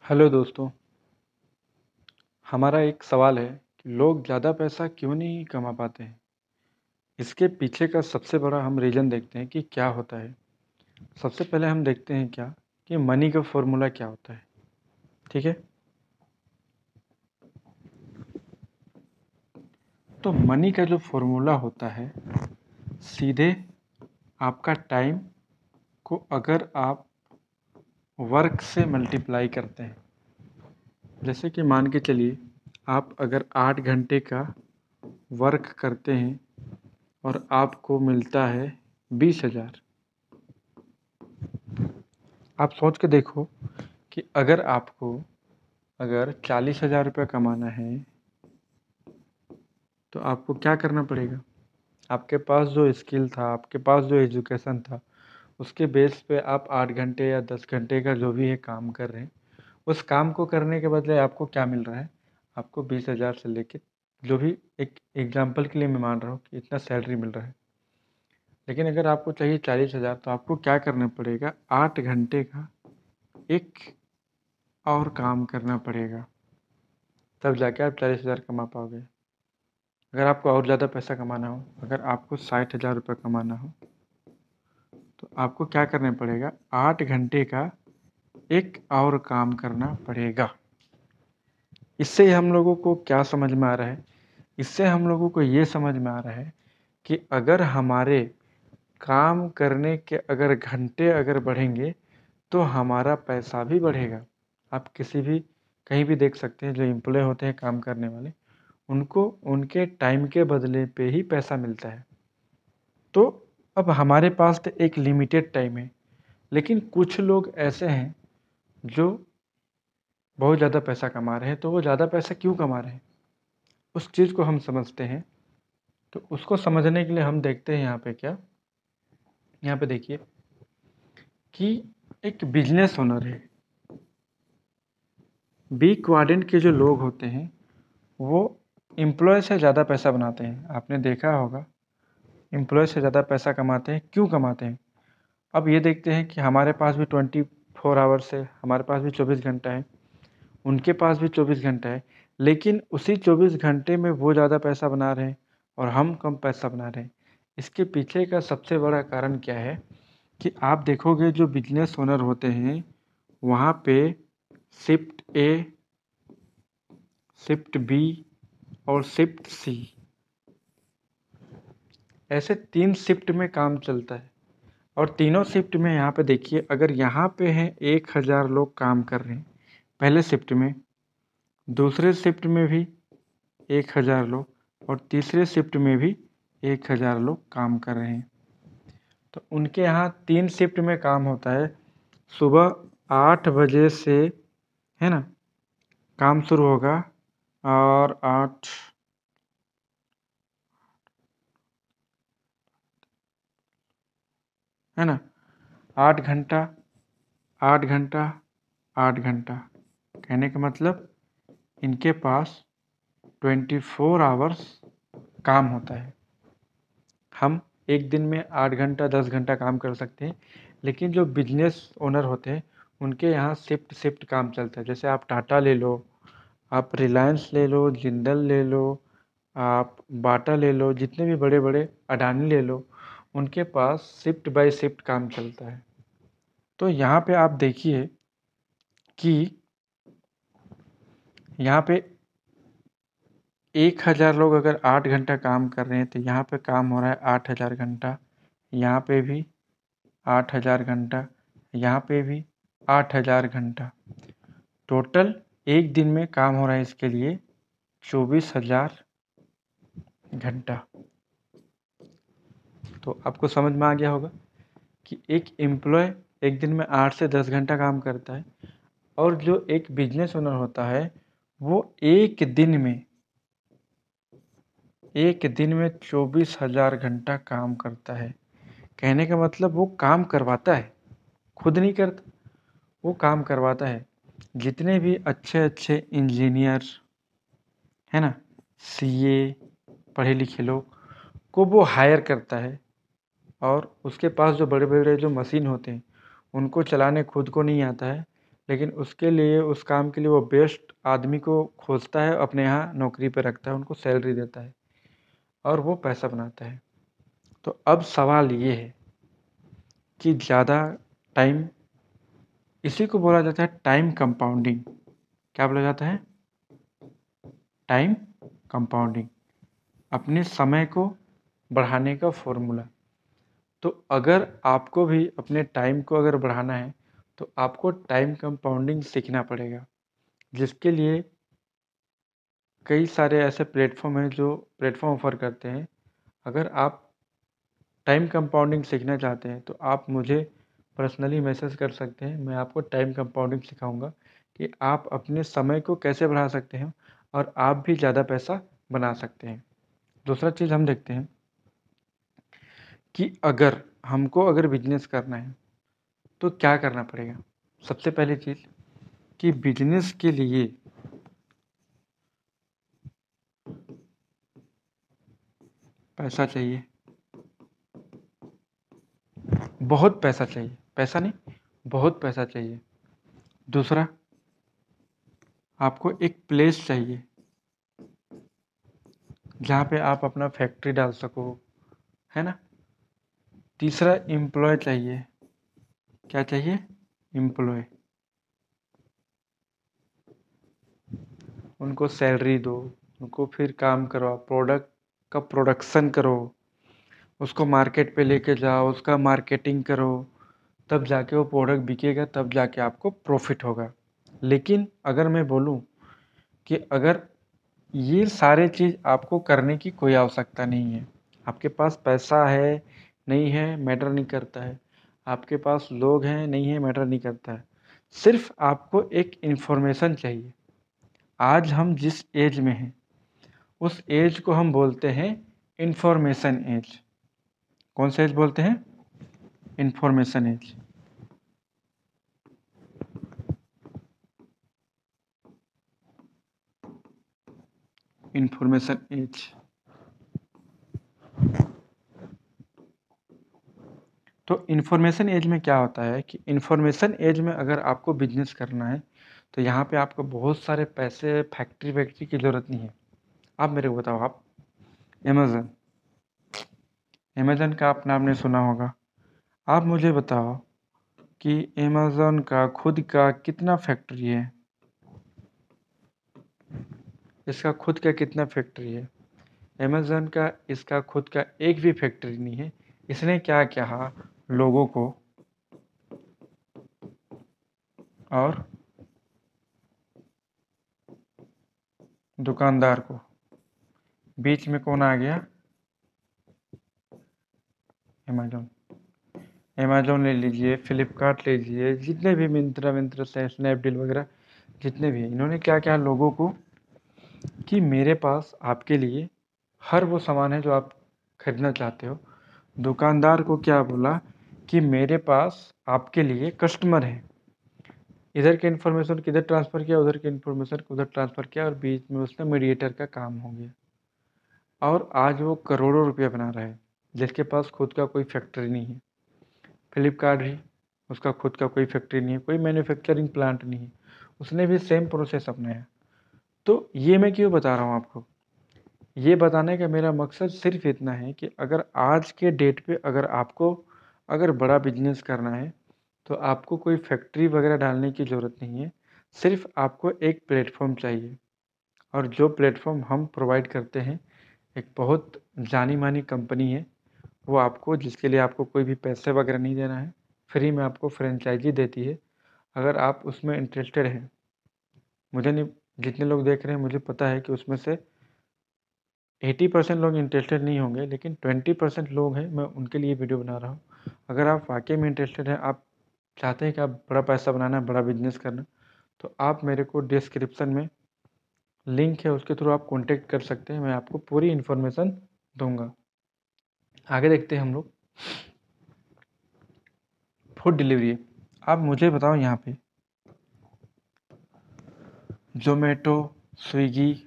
Hello दोस्तों। हमारा एक सवाल है कि लोग ज़्यादा पैसा क्यों नहीं कमा पाते हैं। इसके पीछे का सबसे बड़ा हम रीज़न देखते हैं कि क्या होता है। सबसे पहले हम देखते हैं क्या कि मनी का फॉर्मूला क्या होता है। ठीक है, तो मनी का जो फॉर्मूला होता है, सीधे आपका टाइम को अगर आप वर्क से मल्टीप्लाई करते हैं। जैसे कि मान के चलिए, आप अगर 8 घंटे का वर्क करते हैं और आपको मिलता है 20,000। आप सोच के देखो कि अगर 40,000 रुपये कमाना है तो आपको क्या करना पड़ेगा। आपके पास जो स्किल था, आपके पास जो एजुकेशन था, उसके बेस पे आप 8 घंटे या 10 घंटे का जो भी है काम कर रहे हैं। उस काम को करने के बदले आपको क्या मिल रहा है, आपको 20,000 से लेके जो भी, एक एग्जाम्पल के लिए मैं मान रहा हूँ कि इतना सैलरी मिल रहा है। लेकिन अगर आपको चाहिए 40,000 तो आपको क्या करना पड़ेगा, 8 घंटे का एक और काम करना पड़ेगा, तब जाके आप 40,000 कमा पाओगे। अगर आपको और ज़्यादा पैसा कमाना हो, अगर आपको 60,000 रुपये कमाना हो तो आपको क्या करना पड़ेगा, 8 घंटे का एक और काम करना पड़ेगा। इससे हम लोगों को क्या समझ में आ रहा है, इससे हम लोगों को ये समझ में आ रहा है कि अगर हमारे काम करने के अगर घंटे अगर बढ़ेंगे तो हमारा पैसा भी बढ़ेगा। आप किसी भी कहीं भी देख सकते हैं, जो एम्प्लॉय होते हैं काम करने वाले, उनको उनके टाइम के बदले पे ही पैसा मिलता है। तो अब हमारे पास तो एक लिमिटेड टाइम है, लेकिन कुछ लोग ऐसे हैं जो बहुत ज़्यादा पैसा कमा रहे हैं। तो वो ज़्यादा पैसा क्यों कमा रहे हैं, उस चीज़ को हम समझते हैं। तो उसको समझने के लिए हम देखते हैं यहाँ पे क्या, यहाँ पे देखिए कि एक बिजनेस ओनर है। बी क्वाड्रेंट के जो लोग होते हैं वो एम्प्लॉय से ज़्यादा पैसा बनाते हैं। आपने देखा होगा, एम्प्लॉय से ज़्यादा पैसा कमाते हैं। क्यों कमाते हैं, अब ये देखते हैं कि हमारे पास भी 24 आवर्स है, हमारे पास भी 24 घंटा है, उनके पास भी 24 घंटा है, लेकिन उसी 24 घंटे में वो ज़्यादा पैसा बना रहे हैं और हम कम पैसा बना रहे हैं। इसके पीछे का सबसे बड़ा कारण क्या है कि आप देखोगे जो बिजनेस ओनर होते हैं वहाँ पे शिफ्ट ए, शिफ्ट बी और शिफ्ट सी, ऐसे 3 शिफ्ट में काम चलता है। और तीनों शिफ्ट में यहाँ पे देखिए, अगर यहाँ पे हैं 1,000 लोग काम कर रहे हैं पहले शिफ्ट में, दूसरे शिफ्ट में भी 1,000 लोग और तीसरे शिफ्ट में भी 1,000 लोग काम कर रहे हैं। तो उनके यहाँ 3 शिफ्ट में काम होता है। सुबह 8 बजे से, है ना, काम शुरू होगा और 8, है ना, 8 घंटा, 8 घंटा, 8 घंटा, कहने का मतलब इनके पास 24 आवर्स काम होता है। हम एक दिन में 8 घंटा 10 घंटा काम कर सकते हैं, लेकिन जो बिजनेस ओनर होते हैं उनके यहाँ शिफ्ट शिफ्ट काम चलता है। जैसे आप टाटा ले लो, आप रिलायंस ले लो, जिंदल ले लो, आप बाटा ले लो, जितने भी बड़े बड़े, अडानी ले लो, उनके पास शिफ्ट बाय शिफ्ट काम चलता है। तो यहाँ पे आप देखिए कि यहाँ पे 1,000 लोग अगर 8 घंटा काम कर रहे हैं तो यहाँ पे काम हो रहा है 8,000 घंटा, यहाँ पे भी 8,000 घंटा, यहाँ पे भी 8,000 घंटा। टोटल एक दिन में काम हो रहा है इसके लिए 24,000 घंटा। तो आपको समझ में आ गया होगा कि एक एम्प्लॉय एक दिन में 8 से 10 घंटा काम करता है, और जो एक बिजनेस ओनर होता है वो एक दिन में 24,000 घंटा काम करता है। कहने का मतलब वो काम करवाता है, खुद नहीं करता, वो काम करवाता है। जितने भी अच्छे अच्छे इंजीनियर, है ना, सीए, पढ़े लिखे लोग को वो हायर करता है। और उसके पास जो बड़े बड़े जो मशीन होते हैं उनको चलाने खुद को नहीं आता है, लेकिन उसके लिए, उस काम के लिए वो बेस्ट आदमी को खोजता है, अपने यहाँ नौकरी पे रखता है, उनको सैलरी देता है और वो पैसा बनाता है। तो अब सवाल ये है कि ज़्यादा टाइम, इसी को बोला जाता है टाइम कंपाउंडिंग। क्या बोला जाता है? टाइम कंपाउंडिंग, अपने समय को बढ़ाने का फॉर्मूला। तो अगर आपको भी अपने टाइम को अगर बढ़ाना है तो आपको टाइम कंपाउंडिंग सीखना पड़ेगा, जिसके लिए कई सारे ऐसे प्लेटफॉर्म हैं जो प्लेटफॉर्म ऑफर करते हैं। अगर आप टाइम कंपाउंडिंग सीखना चाहते हैं तो आप मुझे पर्सनली मैसेज कर सकते हैं, मैं आपको टाइम कंपाउंडिंग सिखाऊंगा कि आप अपने समय को कैसे बढ़ा सकते हैं और आप भी ज़्यादा पैसा बना सकते हैं। दूसरा चीज़ हम देखते हैं कि अगर हमको अगर बिजनेस करना है तो क्या करना पड़ेगा। सबसे पहली चीज़ कि बिजनेस के लिए पैसा चाहिए, बहुत पैसा चाहिए, पैसा नहीं बहुत पैसा चाहिए। दूसरा, आपको एक प्लेस चाहिए जहाँ पे आप अपना फैक्ट्री डाल सको, है ना। तीसरा, एम्प्लॉय चाहिए। क्या चाहिए? एम्प्लॉय। उनको सैलरी दो, उनको फिर काम करवाओ, प्रोडक्ट का प्रोडक्शन करो, उसको मार्केट पे लेके जाओ, उसका मार्केटिंग करो, तब जाके वो प्रोडक्ट बिकेगा, तब जाके आपको प्रॉफिट होगा। लेकिन अगर मैं बोलूँ कि अगर ये सारे चीज़ आपको करने की कोई आवश्यकता नहीं है, आपके पास पैसा है नहीं है मैटर नहीं करता है, आपके पास लोग हैं नहीं है मैटर नहीं करता है, सिर्फ आपको एक इन्फॉर्मेशन चाहिए। आज हम जिस एज में हैं उस एज को हम बोलते हैं इंफॉर्मेशन एज। कौन सा एज बोलते हैं? Information age. Information age. तो इन्फॉर्मेशन एज में क्या होता है कि इन्फॉर्मेशन एज में अगर आपको बिजनेस करना है तो यहाँ पे आपको बहुत सारे पैसे, फैक्ट्री वैक्ट्री की ज़रूरत नहीं है। आप मेरे को बताओ, आप अमेज़न, अमेज़न का आप नाम ने सुना होगा। आप मुझे बताओ कि अमेज़न का खुद का कितना फैक्ट्री है? इसका खुद का कितना फैक्ट्री है? अमेज़न का इसका खुद का एक भी फैक्ट्री नहीं है। इसने क्या कहा, लोगों को और दुकानदार को, बीच में कौन आ गया? अमेज़न। अमेज़न ले लीजिए, फ्लिपकार्ट ले लीजिए, जितने भी मिंत्रा विंत्रा से स्नैपडील वगैरह जितने भी हैं, इन्होंने क्या क्या लोगों को कि मेरे पास आपके लिए हर वो सामान है जो आप खरीदना चाहते हो। दुकानदार को क्या बोला कि मेरे पास आपके लिए कस्टमर है। इधर के इन्फॉर्मेशन किधर ट्रांसफ़र किया, उधर के इन्फॉर्मेशन को उधर ट्रांसफ़र किया और बीच में उसने मीडिएटर का काम हो गया। और आज वो करोड़ों रुपया बना रहा है, जिसके पास खुद का कोई फैक्ट्री नहीं है। फ्लिपकार्ट भी, उसका खुद का कोई फैक्ट्री नहीं है, कोई मैन्युफैक्चरिंग प्लांट नहीं है, उसने भी सेम प्रोसेस अपनाया। तो ये मैं क्यों बता रहा हूँ आपको? ये बताने का मेरा मकसद सिर्फ इतना है कि अगर आज के डेट पे अगर आपको अगर बड़ा बिजनेस करना है तो आपको कोई फैक्ट्री वगैरह डालने की ज़रूरत नहीं है। सिर्फ आपको एक प्लेटफॉर्म चाहिए, और जो प्लेटफॉर्म हम प्रोवाइड करते हैं एक बहुत जानी मानी कंपनी है, वो आपको, जिसके लिए आपको कोई भी पैसे वगैरह नहीं देना है, फ्री में आपको फ्रेंचाइजी देती है। अगर आप उसमें इंटरेस्टेड हैं, मुझे नहीं, जितने लोग देख रहे हैं मुझे पता है कि उसमें से 80% लोग इंटरेस्टेड नहीं होंगे, लेकिन 20% लोग हैं, मैं उनके लिए वीडियो बना रहा हूँ। अगर आप वाकई में इंटरेस्टेड हैं, आप चाहते हैं कि आप बड़ा पैसा बनाना है, बड़ा बिजनेस करना, तो आप मेरे को डिस्क्रिप्शन में लिंक है, उसके थ्रू आप कॉन्टेक्ट कर सकते हैं, मैं आपको पूरी इन्फॉर्मेशन दूंगा। आगे देखते हैं हम लोग। Food delivery. आप मुझे बताओ, यहाँ पे जोमेटो, स्विगी,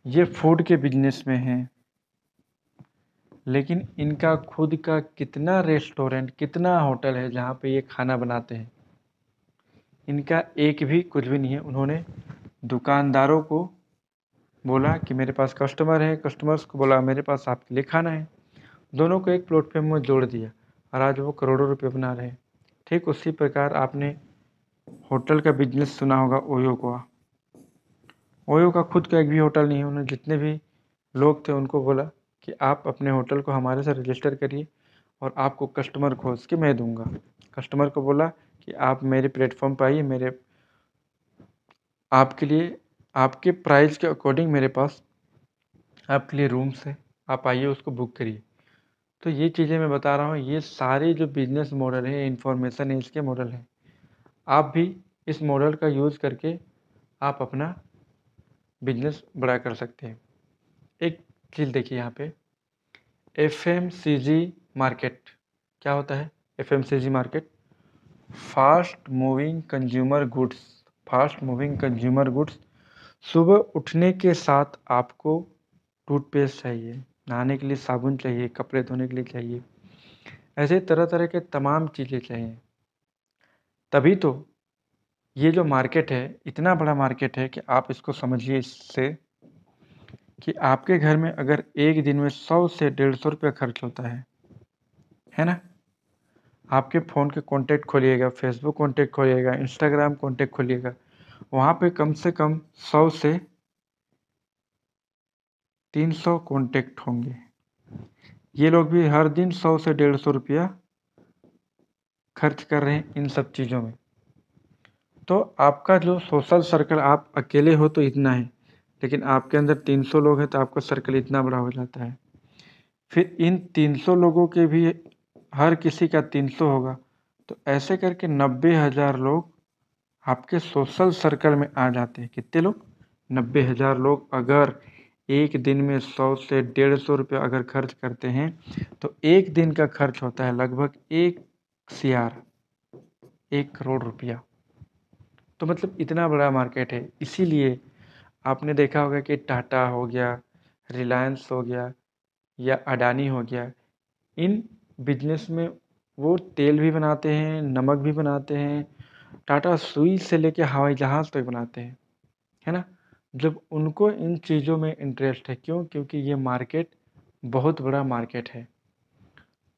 ये फूड के बिजनेस में हैं, लेकिन इनका खुद का कितना रेस्टोरेंट, कितना होटल है जहाँ पे ये खाना बनाते हैं? इनका एक भी कुछ भी नहीं है। उन्होंने दुकानदारों को बोला कि मेरे पास कस्टमर है, कस्टमर्स को बोला मेरे पास आपके लिए खाना है, दोनों को एक प्लेटफॉर्म में जोड़ दिया और आज वो करोड़ों रुपए बना रहे हैं। ठीक उसी प्रकार आपने होटल का बिजनेस सुना होगा, ओयो का। ओयो का खुद का एक भी होटल नहीं है। उन्होंने जितने भी लोग थे उनको बोला कि आप अपने होटल को हमारे साथ रजिस्टर करिए और आपको कस्टमर खोज के मैं दूंगा। कस्टमर को बोला कि आप मेरे प्लेटफॉर्म पर आइए, मेरे आपके लिए आपके प्राइस के अकॉर्डिंग मेरे पास आपके लिए रूम्स है, आप आइए उसको बुक करिए। तो ये चीज़ें मैं बता रहा हूँ, ये सारे जो बिजनेस मॉडल है, इंफॉर्मेशन एज के मॉडल हैं। आप भी इस मॉडल का यूज़ करके आप अपना बिजनेस बड़ा कर सकते हैं। एक चीज़ देखिए यहाँ पे, FMCG मार्केट क्या होता है? FMCG market fast moving consumer goods. Fast moving consumer goods. सुबह उठने के साथ आपको टूथपेस्ट चाहिए, नहाने के लिए साबुन चाहिए, कपड़े धोने के लिए चाहिए, ऐसे तरह तरह के तमाम चीज़ें चाहिए। तभी तो ये जो मार्केट है इतना बड़ा मार्केट है कि आप इसको समझिए इससे कि आपके घर में अगर एक दिन में 100 से 150 रुपये खर्च होता है ना? आपके फ़ोन के कॉन्टैक्ट खोलिएगा, फेसबुक कॉन्टैक्ट खोलिएगा, इंस्टाग्राम कॉन्टैक्ट खोलिएगा, वहाँ पे कम से कम 100 से 300 कॉन्टैक्ट होंगे। ये लोग भी हर दिन 100 से 150 रुपया खर्च कर रहे हैं इन सब चीज़ों में। तो आपका जो सोशल सर्कल, आप अकेले हो तो इतना है, लेकिन आपके अंदर 300 लोग हैं तो आपका सर्कल इतना बड़ा हो जाता है। फिर इन 300 लोगों के भी हर किसी का 300 होगा, तो ऐसे करके 90,000 लोग आपके सोशल सर्कल में आ जाते हैं। कितने लोग? 90,000 लोग अगर एक दिन में 100 से 150 रुपये अगर खर्च करते हैं तो एक दिन का खर्च होता है लगभग 1 करोड़ रुपया। तो मतलब इतना बड़ा मार्केट है। इसीलिए आपने देखा होगा कि टाटा हो गया, रिलायंस हो गया या अडानी हो गया, इन बिजनेस में वो तेल भी बनाते हैं, नमक भी बनाते हैं, टाटा सुई से लेके हवाई जहाज़ तक बनाते हैं, है ना? जब उनको इन चीज़ों में इंटरेस्ट है, क्यों? क्योंकि ये मार्केट बहुत बड़ा मार्केट है।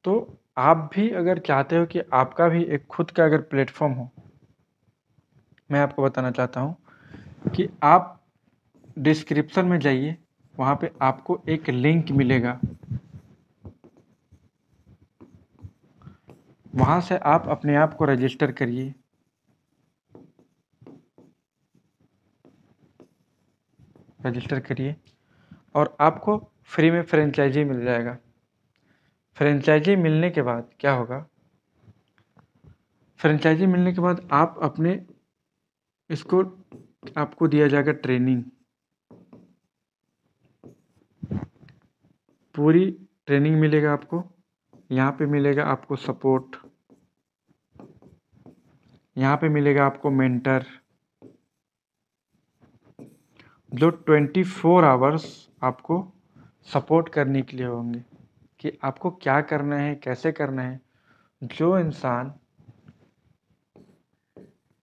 तो आप भी अगर चाहते हो कि आपका भी एक खुद का अगर प्लेटफॉर्म हो, मैं आपको बताना चाहता हूँ कि आप डिस्क्रिप्शन में जाइए, वहाँ पे आपको एक लिंक मिलेगा, वहाँ से आप अपने आप को रजिस्टर करिए। रजिस्टर करिए और आपको फ्री में फ्रेंचाइजी मिल जाएगा। फ्रेंचाइजी मिलने के बाद क्या होगा? फ्रेंचाइजी मिलने के बाद आप अपने इसको आपको दिया जाएगा ट्रेनिंग, पूरी ट्रेनिंग मिलेगा आपको। यहाँ पे मिलेगा आपको सपोर्ट, यहाँ पे मिलेगा आपको मेंटर, जो 24 आवर्स आपको सपोर्ट करने के लिए होंगे कि आपको क्या करना है, कैसे करना है। जो इंसान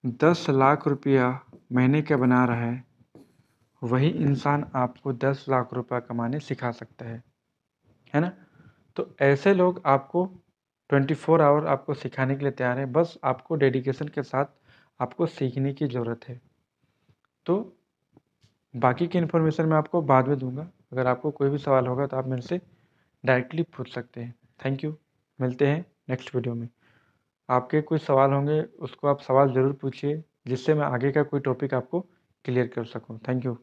10 लाख रुपया महीने का बना रहा है, वही इंसान आपको 10 लाख रुपया कमाने सिखा सकता है ना? तो ऐसे लोग आपको 24 आवर आपको सिखाने के लिए तैयार हैं, बस आपको डेडिकेशन के साथ आपको सीखने की ज़रूरत है। तो बाकी की इन्फॉर्मेशन मैं आपको बाद में दूंगा। अगर आपको कोई भी सवाल होगा तो आप मेरे से डायरेक्टली पूछ सकते हैं। थैंक यू, मिलते हैं नेक्स्ट वीडियो में। आपके कोई सवाल होंगे उसको आप सवाल ज़रूर पूछिए, जिससे मैं आगे का कोई टॉपिक आपको क्लियर कर सकूँ। Thank you.